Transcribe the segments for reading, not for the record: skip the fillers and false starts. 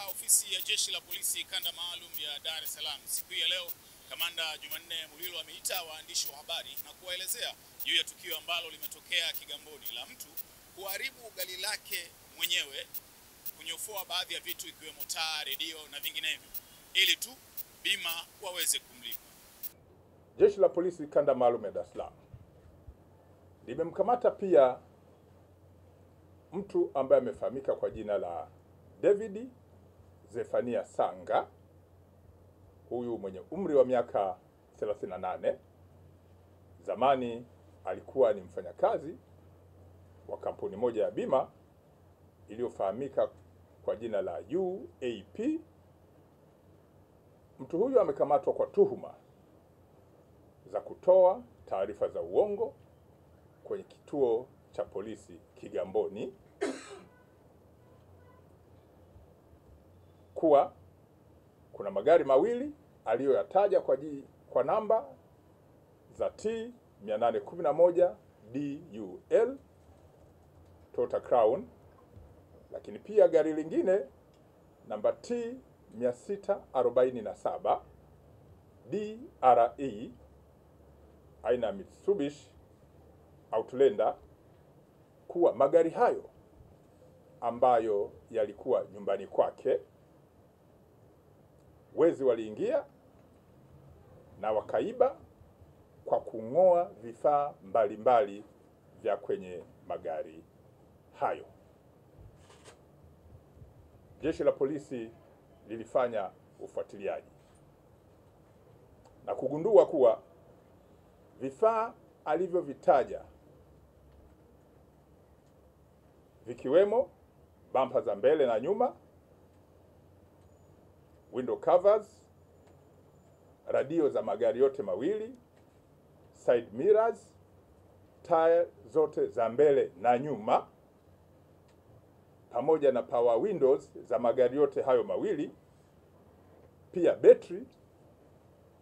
ofisi ya Jeshi la Polisi kanda maalum ya Dar es Salaam. Siku ya leo, Kamanda Jumanne Mulilo ameita waandishi wa habari na kuwaelezea juu ya tukio ambalo limetokea Kigamboni la mtu kuharibu gari lake mwenyewe, kunyofoa baadhi ya vitu ikiwemo taa, redio na vinginevyo, ili tu bima waweze kumlipa. Jeshi la Polisi kanda maalum ya Dar es Salaam limemkamata pia mtu ambaye amefahamika kwa jina la David Zefania Sanga, huyu mwenye umri wa miaka 38. Zamani alikuwa ni mfanyakazi wa kampuni moja ya bima iliyofahamika kwa jina la UAP. Mtu huyu amekamatwa kwa tuhuma za kutoa taarifa za uongo kwenye kituo cha polisi Kigamboni kuwa kuna magari mawili aliyoyataja kwa namba za T811 DUL Toyota Crown, lakini pia gari lingine namba T647 DRE aina ya Mitsubishi Outlander, kuwa magari hayo ambayo yalikuwa nyumbani kwake, wezi waliingia na wakaiba kwa kung'oa vifaa mbalimbali vya kwenye magari hayo. Jeshi la polisi lilifanya ufuatiliaji na kugundua kuwa vifaa alivyovitaja vikiwemo bumper za mbele na nyuma, window covers, radio za magari yote mawili, side mirrors, tire zote za mbele na nyuma, pamoja na power windows za magari yote hayo mawili, pia betri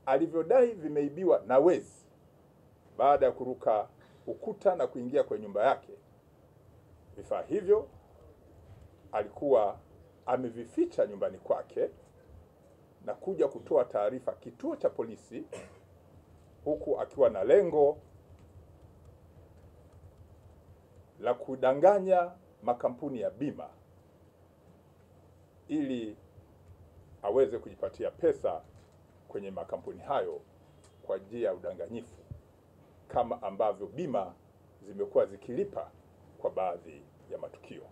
alivyodai vimeibiwa na wezi baada ya kuruka ukuta na kuingia kwenye nyumba yake. Vifaa hivyo alikuwa amevificha nyumbani kwake na kuja kutoa taarifa kituo cha polisi, huku akiwa na lengo la kudanganya makampuni ya bima ili aweze kujipatia pesa kwenye makampuni hayo kwa njia ya udanganyifu, kama ambavyo bima zimekuwa zikilipa kwa baadhi ya matukio.